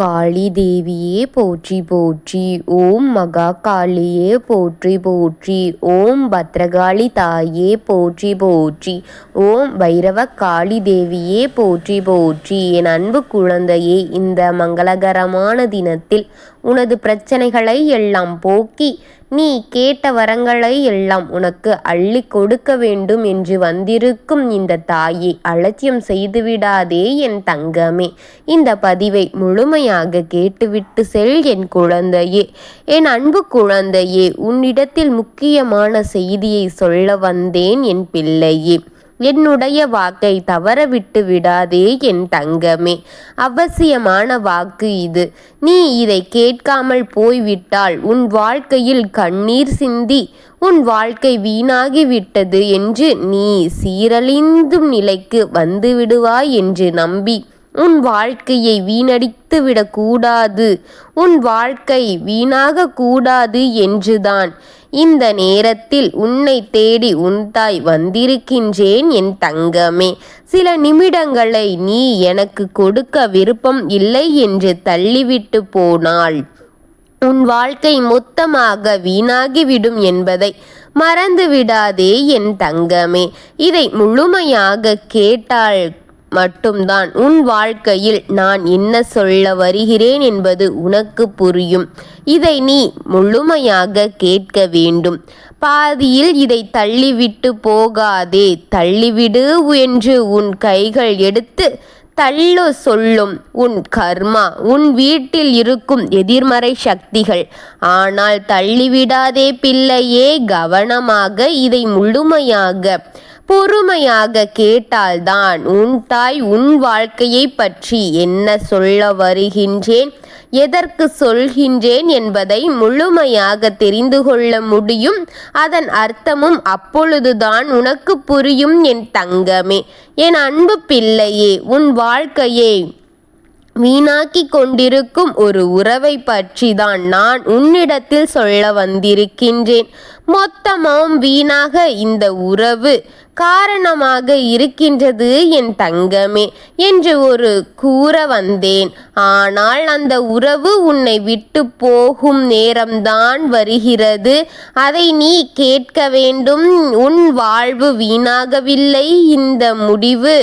காளி தேவியே போற்றி போற்றி. ஓம் மகா காளியே போற்றி போற்றி. ஓம் பத்ரகாளி தாயே போற்றி போற்றி. ஓம் பைரவ காளி தேவியே போற்றி போற்றி. என் அன்பு குழந்தையே, இந்த மங்களகரமான தினத்தில் உனது பிரச்சனைகளை எல்லாம் போக்கி நீ கேட்ட வரங்களை எல்லாம் உனக்கு அள்ளி கொடுக்க வேண்டும் என்று வந்திருக்கும் இந்த தாயை அலட்சியம் செய்துவிடாதே என் தங்கமே. இந்த பதிவை முழுமையாக கேட்டுவிட்டு செல் என் குழந்தையே. என் அன்பு குழந்தையே, உன்னிடத்தில் முக்கியமான செய்தியை சொல்ல வந்தேன் என் பிள்ளையே. என்னுடைய வாக்கை தவறவிட்டு விடாதே என் தங்கமே. அவசியமான வாக்கு இது. நீ இதை கேட்காமல் போய்விட்டால் உன் வாழ்க்கையில் கண்ணீர் சிந்தி உன் வாழ்க்கை வீணாகிவிட்டது என்று நீ சீரழிந்தும் நிலைக்கு வந்து விடுவாய் என்று நம்பி உன் வாழ்க்கையை வீணடித்து விடக்கூடாது, உன் வாழ்க்கை வீணாக கூடாது என்றுதான் இந்த நேரத்தில் உன்னை தேடி உன் தாய் வந்திருக்கின்றேன் என் தங்கமே. சில நிமிடங்களை நீ எனக்கு கொடுக்க விருப்பம் இல்லை என்று தள்ளிவிட்டு போனால் உன் வாழ்க்கை மொத்தமாக வீணாகிவிடும் என்பதை மறந்து விடாதே என் தங்கமே. இதை முழுமையாக கேட்டால் மட்டும்தான் உன் வாழ்க்கையில் நான் என்ன சொல்ல வருகிறேன் என்பது உனக்கு புரியும். இதை நீ முழுமையாக கேட்க வேண்டும். பாதியில் இதை தள்ளிவிட்டு போகாதே. தள்ளிவிடு என்று உன் கைகள் எடுத்து தள்ளு சொல்லும் உன் கர்மா, உன் வீட்டில் இருக்கும் எதிர்மறை சக்திகள். ஆனால் தள்ளிவிடாதே பிள்ளையே. கவனமாக இதை முழுமையாக பொறுமையாக கேட்டால்தான் உன் தாய் உன் வாழ்க்கையை பற்றி என்ன சொல்ல வருகின்றேன், எதற்கு சொல்கின்றேன் என்பதை முழுமையாக தெரிந்து கொள்ள முடியும். அதன் அர்த்தமும் அப்பொழுதுதான் உனக்கு புரியும் என் தங்கமே. என் அன்பு பிள்ளையே, உன் வாழ்க்கையை வீணாக்கி கொண்டிருக்கும் ஒரு உறவை பற்றி தான் நான் உன்னிடத்தில் சொல்ல வந்திருக்கின்றேன். மொத்தமும் வீணாக இந்த உறவு காரணமாக இருக்கின்றது என் தங்கமே என்று ஒரு கூற வந்தேன். ஆனால் அந்த உறவு உன்னை விட்டு போகும் நேரம்தான் வருகிறது. அதை நீ கேட்க வேண்டும். உன் வாழ்வு வீணாகவில்லை. இந்த முடிவு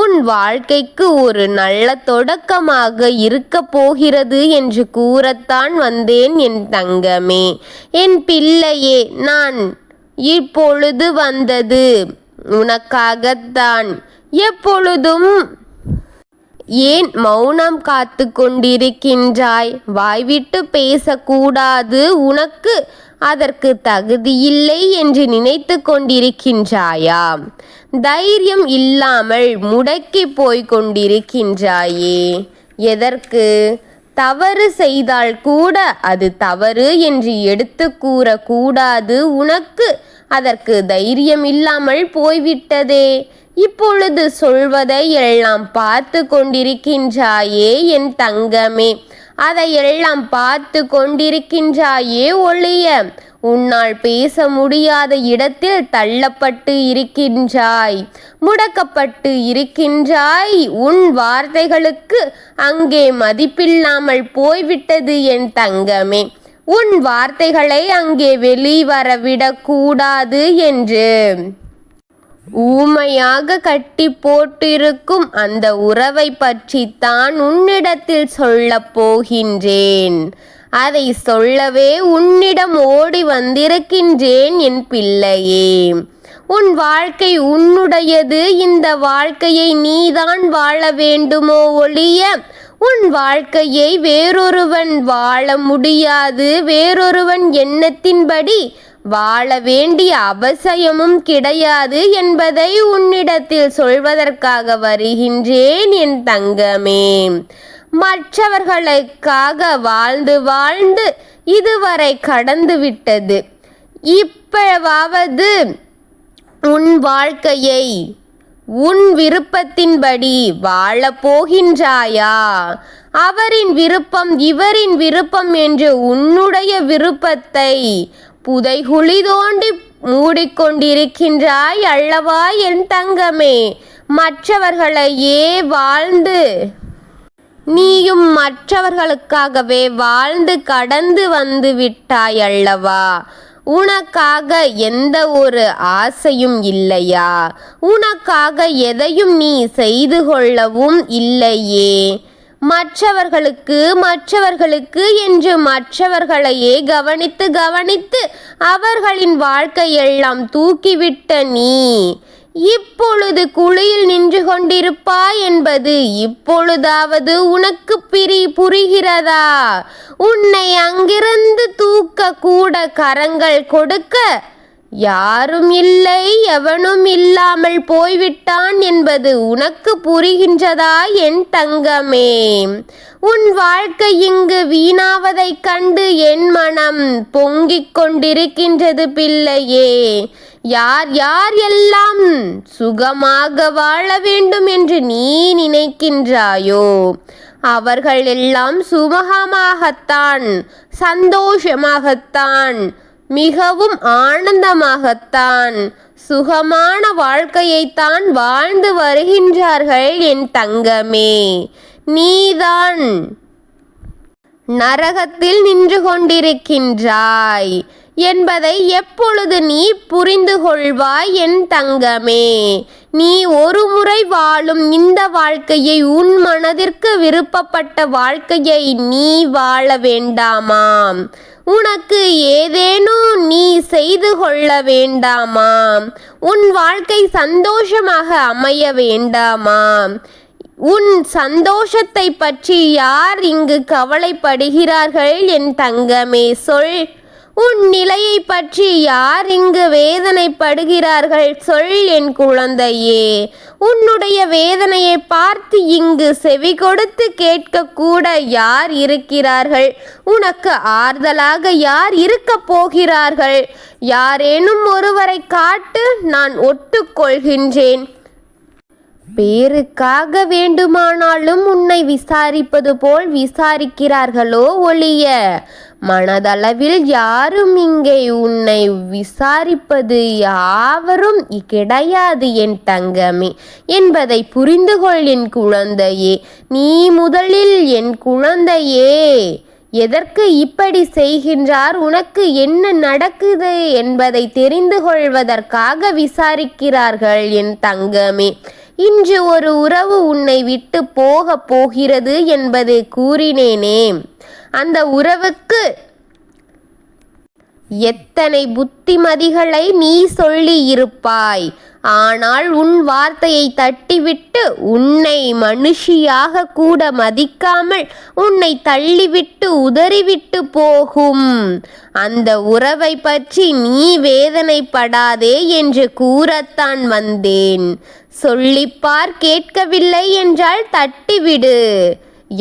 உன் வாழ்க்கைக்கு ஒரு நல்ல தொடக்கமாக இருக்க போகிறது என்று கூறத்தான் வந்தேன் என் தங்கமே. என் பிள்ளையே, நான் இப்பொழுது வந்தது உனக்காகத்தான். எப்பொழுதும் ஏன் மௌனம் காத்து கொண்டிருக்கின்றாய்? வாய்விட்டு பேசக்கூடாது, உனக்கு அதற்கு தகுதியில்லை என்று நினைத்து கொண்டிருக்கின்றாயா? தைரியம் இல்லாமல் முடக்கி போய் கொண்டிருக்கின்றாயே. எதற்கு? தவறு செய்தால் கூட அது தவறு என்று எடுத்து கூறக்கூடாது. உனக்கு அதற்கு தைரியம் இல்லாமல் போய்விட்டதே. இப்பொழுது சொல்வதை எல்லாம் பார்த்து கொண்டிருக்கின்றாயே என் தங்கமே. அதையெல்லாம் பார்த்து கொண்டிருக்கின்றாயே ஒழிய உன்னால் பேச முடியாத இடத்தில் தள்ளப்பட்டு இருக்கின்றாய், முடக்கப்பட்டு இருக்கின்றாய். உன் வார்த்தைகளுக்கு அங்கே மதிப்பில்லாமல் போய்விட்டது என் தங்கமே. உன் வார்த்தைகளை அங்கே வெளிவரவிடக்கூடாது என்று ஊமையாக கட்டி போட்டிருக்கும் அந்த உறவை பற்றி தான் உன்னிடத்தில் சொல்ல போகின்றேன். அதை சொல்லவே உன்னிடம் ஓடி வந்திருக்கின்றேன் என் பிள்ளையே. உன் வாழ்க்கை உன்னுடையது. இந்த வாழ்க்கையை நீதான் வாழ வேண்டுமோ ஒழிய உன் வாழ்க்கையை வேறொருவன் வாழ முடியாது. வேறொருவன் எண்ணத்தின்படி வாழ வேண்டிய அவசியமும் கிடையாது என்பதை உன்னிடத்தில் சொல்வதற்காக வருகின்றேன் என் தங்கமே. மற்றவர்களுக்காக வாழ்ந்து வாழ்ந்து இதுவரை கடந்து விட்டது. இப்பவாவது உன் வாழ்க்கையை உன் விருப்பத்தின்படி வாழ போகின்றாயா? அவரின் விருப்பம் இவரின் விருப்பம் என்று உன்னுடைய விருப்பத்தை புதைகுழி தோண்டி மூடிக்கொண்டிருக்கின்றாய் அல்லவா என் தங்கமே. மற்றவர்களையே வாழ்ந்து நீயும் மற்றவர்களுக்காகவே வாழ்ந்து கடந்து வந்து விட்டாய் அல்லவா? உனக்காக எந்த ஒரு ஆசையும் இல்லையா? உனக்காக எதையும் நீ செய்து கொள்ளவும் இல்லையே. மற்றவர்களுக்கு என்று மற்றவர்களையே கவனித்து கவனித்து அவர்களின் வாழ்க்கையெல்லாம் தூக்கிவிட்ட நீ இப்பொழுது குழியில் நின்று கொண்டிருப்பாய் என்பது இப்பொழுதாவது உனக்கு புரிகிறதா? உன்னை அங்கிருந்து தூக்க கூட கரங்கள் கொடுக்க யாரும் இல்லை, எவனும் இல்லாமல் போய்விட்டான் என்பது உனக்கு புரிகின்றதா என் தங்கமே? உன் வாழ்க்கை இங்கு வீணாவதைக் கண்டு என் மனம் பொங்கிக் கொண்டிருக்கின்றது பிள்ளையே. யார் யார் எல்லாம் சுகமாக வாழ வேண்டும் என்று நீ நினைக்கின்றாயோ அவர்கள் எல்லாம் சுமூகமாகத்தான், சந்தோஷமாகத்தான், மிகவும் ஆனந்தமாகத்தான், சுகமான வாழ்க்கையைத்தான் வாழ்ந்து வருகின்றார்கள் என் தங்கமே. நீதான் நரகத்தில் நின்று கொண்டிருக்கின்றாய் என்பதை எப்பொழுது நீ புரிந்து கொள்வாய் என் தங்கமே? நீ ஒரு முறை வாழும் இந்த வாழ்க்கையை, உன் மனதிற்கு விருப்பப்பட்ட வாழ்க்கையை நீ வாழ வேண்டாமாம்? உனக்கு ஏதேனும் நீ செய்து கொள்ள வேண்டாமாம்? உன் வாழ்க்கை சந்தோஷமாக அமைய வேண்டாமாம்? உன் சந்தோஷத்தை பற்றி யார் இங்கு கவலைப்படுகிறார்கள் என் தங்கமே? சொல். உன் நிலையை பற்றி யார் இங்கு வேதனைப்படுகிறார்கள்? சொல் என் குழந்தையே. உன்னுடைய வேதனையை பார்த்து இங்கு செவி கொடுத்து கேட்க கூட யார் இருக்கிறார்கள்? உனக்கு ஆறுதலாக யார் இருக்க போகிறார்கள்? யாரேனும் ஒருவரை காட்டு, நான் ஒட்டுக்கொள்கின்றேன். பேருக்காக வேண்டுமானாலும் உன்னை விசாரிப்பது போல் விசாரிக்கிறார்களோ ஒழிய மனதளவில் யாரும் இங்கே உன்னை விசாரிப்பது யாவரும் கிடையாது என் தங்கமே என்பதை புரிந்து கொள் என் குழந்தையே. நீ முதலில் என் குழந்தையே எதற்கு இப்படி செய்கின்றார், உனக்கு என்ன நடக்குது என்பதை தெரிந்து கொள்வதற்காக விசாரிக்கிறார்கள் என் தங்கமே. இன்று ஒரு உறவு உன்னை விட்டு போகிறது என்பது கூறினேனே, அந்த உறவுக்கு எத்தனை புத்திமதிகளை நீ சொல்லி இருப்பாய். ஆனால் உன் வார்த்தையை தட்டிவிட்டு உன்னை மனுஷியாக கூட மதிக்காமல் உன்னை தள்ளிவிட்டு உதறிவிட்டு போகும் அந்த உறவை பற்றி நீ வேதனைப்படாதே என்று கூறத்தான் வந்தேன். சொல்லிப்பார், கேட்கவில்லை என்றால் தட்டிவிடு.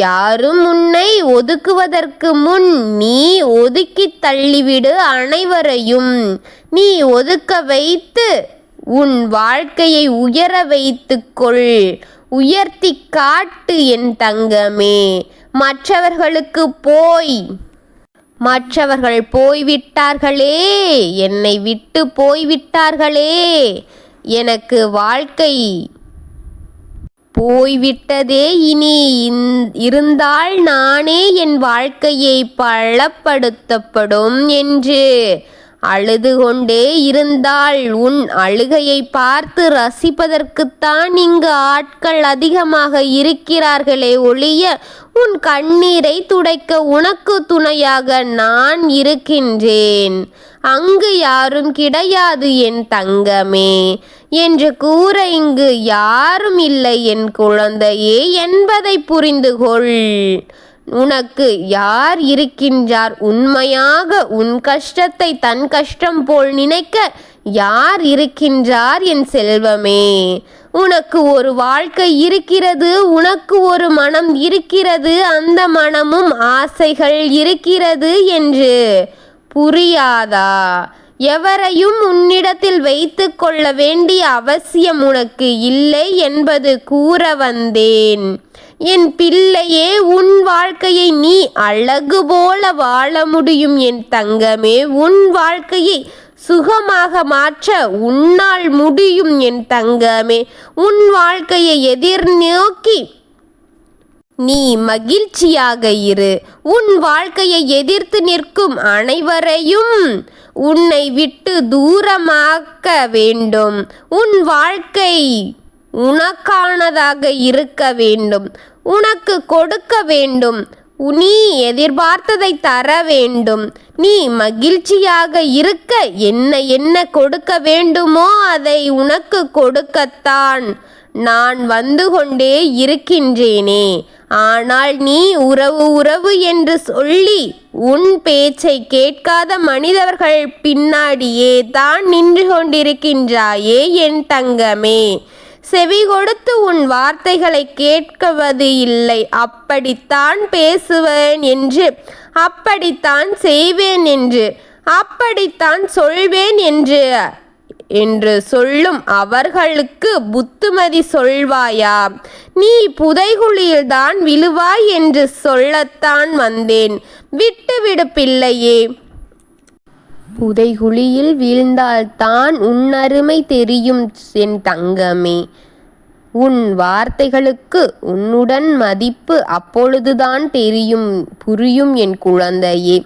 யாரும் உன்னை ஒதுக்குவதற்கு முன் நீ ஒதுக்கி தள்ளிவிடு அனைவரையும். நீ ஒதுக்க வைத்து உன் வாழ்க்கையை உயர வைத்துக்கொள், உயர்த்தி காட்டு என் தங்கமே. மற்றவர்கள் போய்விட்டார்களே, என்னை விட்டு போய்விட்டார்களே, எனக்கு வாழ்க்கை போய்விட்டதே, இனி இருந்தால் நானே என் வாழ்க்கையை பலப்படுத்தப்படும் என்று அழுது கொண்டே இருந்தால் உன் அழுகையை பார்த்து ரசிப்பதற்குத்தான் இங்கு ஆட்கள் அதிகமாக இருக்கிறார்களே ஒழிய உன் கண்ணீரை துடைக்க உனக்கு துணையாக நான் இருக்கின்றேன். அங்கு யாரும் கிடையாது என் தங்கமே என்று கூற இங்கு யாரும் இல்லை என் குழந்தையே என்பதை புரிந்து கொள். உனக்கு யார் இருக்கின்றார்? உண்மையாக உன் கஷ்டத்தை தன் கஷ்டம் போல் நினைக்க யார் இருக்கின்றார் என் செல்வமே? உனக்கு ஒரு வாழ்க்கை இருக்கிறது, உனக்கு ஒரு மனம் இருக்கிறது, அந்த மனமும் ஆசைகள் இருக்கிறது என்று புரியாதா? எவரையும் உன்னிடத்தில் வைத்து கொள்ள வேண்டிய அவசியம் உனக்கு இல்லை என்பது கூற வந்தேன். என் பிள்ளையே, உன் வாழ்க்கையை நீ அழகு போல வாழ முடியும் என் தங்கமே. உன் வாழ்க்கையை சுகமாக மாற்ற உன்னால் முடியும் என் தங்கமே. உன் வாழ்க்கையை எதிர்நோக்கி நீ மகிழ்ச்சியாக இரு. உன் வாழ்க்கையை எதிர்த்து நிற்கும் அனைவரையும் உன்னை விட்டு தூரமாக்க வேண்டும். உன் வாழ்க்கை உனக்கானதாக இருக்க வேண்டும். உனக்கு கொடுக்க வேண்டும். நீ எதிர்பார்த்ததை தர வேண்டும். நீ மகிழ்ச்சியாக இருக்க என்ன என்ன கொடுக்க வேண்டுமோ அதை உனக்கு கொடுக்கத்தான் நான் வந்து கொண்டே இருக்கின்றேனே. ஆனால் நீ உறவு உறவு என்று சொல்லி உன் பேச்சை கேட்காத மனிதர்கள் பின்னாடியே தான் நின்று கொண்டிருக்கின்றாயே என் தங்கமே. செவி கொடுத்து உன் வார்த்தைகளை கேட்குவது இல்லை. அப்படித்தான் பேசுவேன் என்று, அப்படித்தான் செய்வேன் என்று, அப்படித்தான் சொல்வேன் என்று சொல்லும் அவர்களுக்கு புத்துமதி சொல்வாயா? நீ புதைகுழியில்தான் விழுவாய் என்று சொல்லத்தான் வந்தேன். விட்டுவிடு பிள்ளையே. புதைகுழியில் வீழ்ந்தால்தான் உன் அருமை தெரியும் என் தங்கமே. உன் வார்த்தைகளுக்கு உன்னுடன் மதிப்பு அப்பொழுதுதான் புரியும் என் குழந்தையே.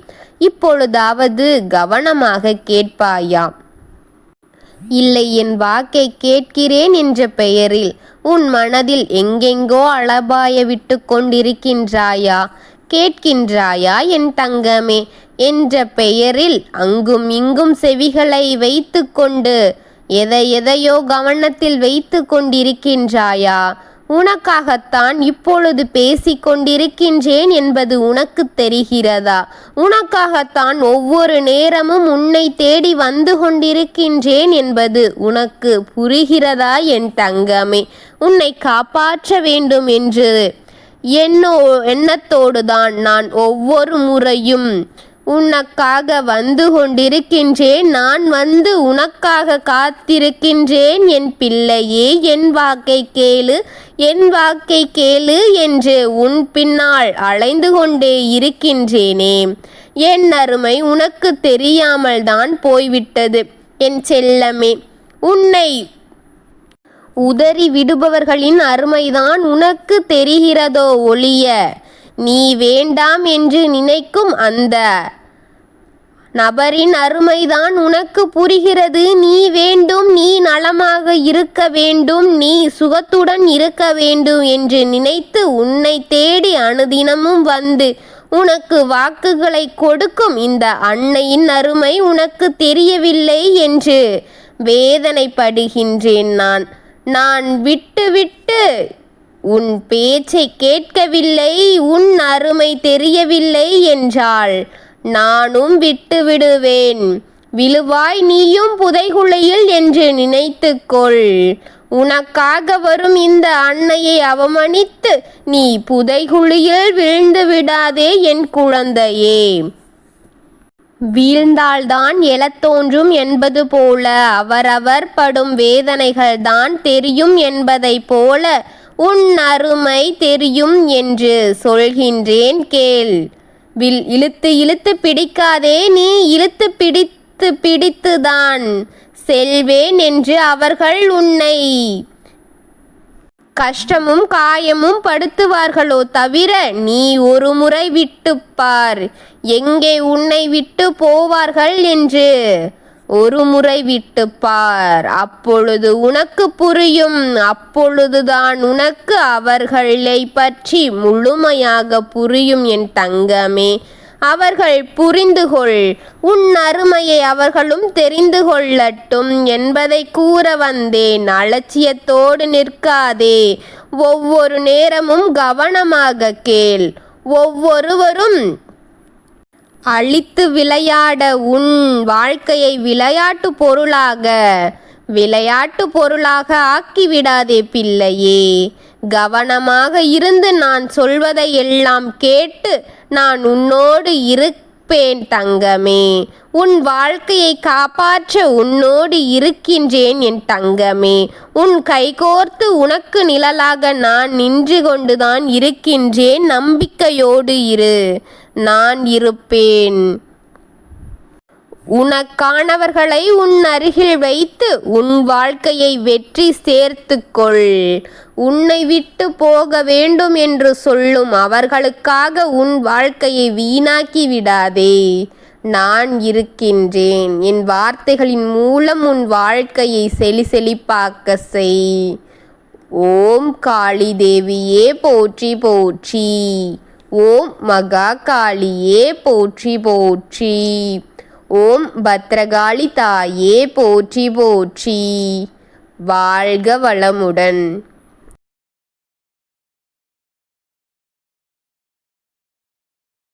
இப்பொழுதாவது கவனமாக கேட்பாயா? இல்லை, என் வாக்கை கேட்கிறேன் என்ற பெயரில் உன் மனதில் எங்கெங்கோ அலபாய விட்டு கொண்டிருக்கின்றாயா? கேட்கின்றாயா என் தங்கமே? என்ற பெயரில் அங்கும் இங்கும் செவிகளை வைத்து கொண்டு எதையோ கவனத்தில் வைத்து கொண்டிருக்கின்றாயா? உனக்காகத்தான் இப்பொழுது பேசிக் கொண்டிருக்கின்றேன் என்பது உனக்கு தெரிகிறதா? உனக்காகத்தான் ஒவ்வொரு நேரமும் உன்னை தேடி வந்து கொண்டிருக்கின்றேன் என்பது உனக்கு புரிகிறதா என் தங்கமே? உன்னை காப்பாற்ற வேண்டும் என்று எண்ணத்தோடுதான் நான் ஒவ்வொரு முறையும் உனக்காக வந்து கொண்டிருக்கின்றேன். நான் வந்து உனக்காக காத்திருக்கின்றேன் என் பிள்ளையே. என் வாக்கை கேளு, என் வாக்கை கேளு என்று உன் பின்னால் அலைந்து கொண்டே இருக்கின்றேனே. என் அருமை உனக்கு தெரியாமல் தான் போய்விட்டது என் செல்லமே. உன்னை உதறி விடுபவர்களின் அருமைதான் உனக்கு தெரிகிறதோ ஒழிய, நீ வேண்டாம் என்று நினைக்கும் அந்த நபரின் அருமைதான் உனக்கு புரிகிறது. நீ வேண்டும், நீ நலமாக இருக்க வேண்டும், நீ சுகத்துடன் இருக்க வேண்டும் என்று நினைத்து உன்னை தேடி அனுதினமும் வந்து உனக்கு வாக்குகளை கொடுக்கும் இந்த அன்னையின் அருமை உனக்கு தெரியவில்லை என்று வேதனைப்படுகின்றேன் நான் விட்டு உன் பேச்சை கேட்கவில்லை, உன் அருமை தெரியவில்லை என்றால் நானும் விட்டு விடுவேன். விழுவாய் நீயும் புதைகுழியில் என்று நினைத்துக்கொள். உனக்காக வரும் இந்த அன்னையை அவமதித்து நீ புதைகுழியில் வீழ்ந்து விடாதே என் குழந்தையே. வீழ்ந்தால்தான் எழத் தோன்றும் என்பது போல அவரவர் படும் வேதனைகள்தான் தெரியும் என்பதை போல உன் அருமை தெரியும் என்று சொல்கின்றேன் கேள். இழுத்து பிடிக்காதே. நீ இழுத்து பிடித்துதான் செல்வேன் என்று அவர்கள் உன்னை கஷ்டமும் காயமும் படுத்துவார்களோ தவிர நீ ஒரு முறை விட்டுப்பார். எங்கே உன்னை விட்டு போவார்கள் என்று ஒரு முறை விட்டுப்பார். அப்பொழுது உனக்கு புரியும். அப்பொழுதுதான் உனக்கு அவர்களை பற்றி முழுமையாக புரியும் என் தங்கமே. அவர்கள் புரிந்துகொள். உன் அருமையை அவர்களும் தெரிந்து கொள்ளட்டும் என்பதை கூற வந்தேன். அலட்சியத்தோடு நிற்காதே. ஒவ்வொரு நேரமும் கவனமாக கேள். ஒவ்வொருவரும் அழித்து விளையாட உன் வாழ்க்கையை விளையாட்டு பொருளாக ஆக்கிவிடாதே பிள்ளையே. கவனமாக இருந்து நான் சொல்வதை எல்லாம் கேட்டு நான் உன்னோடு இருப்பேன் தங்கமே. உன் வாழ்க்கையை காப்பாற்ற உன்னோடு இருக்கின்றேன் என் தங்கமே. உன் கைகோர்த்து உனக்கு நிழலாக நான் நின்று கொண்டுதான் இருக்கின்றேன். நம்பிக்கையோடு இரு, நான் இருப்பேன். உனக்கானவர்களை உன் அருகில் வைத்து உன் வாழ்க்கையை வெற்றி சேர்த்துக்கொள். உன்னை விட்டு போக வேண்டும் என்று சொல்லும் அவர்களுக்காக உன் வாழ்க்கையை வீணாக்கி விடாதே. நான் இருக்கின்றேன். என் வார்த்தைகளின் மூலம் உன் வாழ்க்கையை செழிப்பாக்க செய். ஓம் காளி தேவியே போற்றி போற்றி. ஓம் மகா காளியே போற்றி போற்றி. ஓம் பத்ரகாளி தாயே போற்றி போற்றி. வாழ்க வளமுடன்.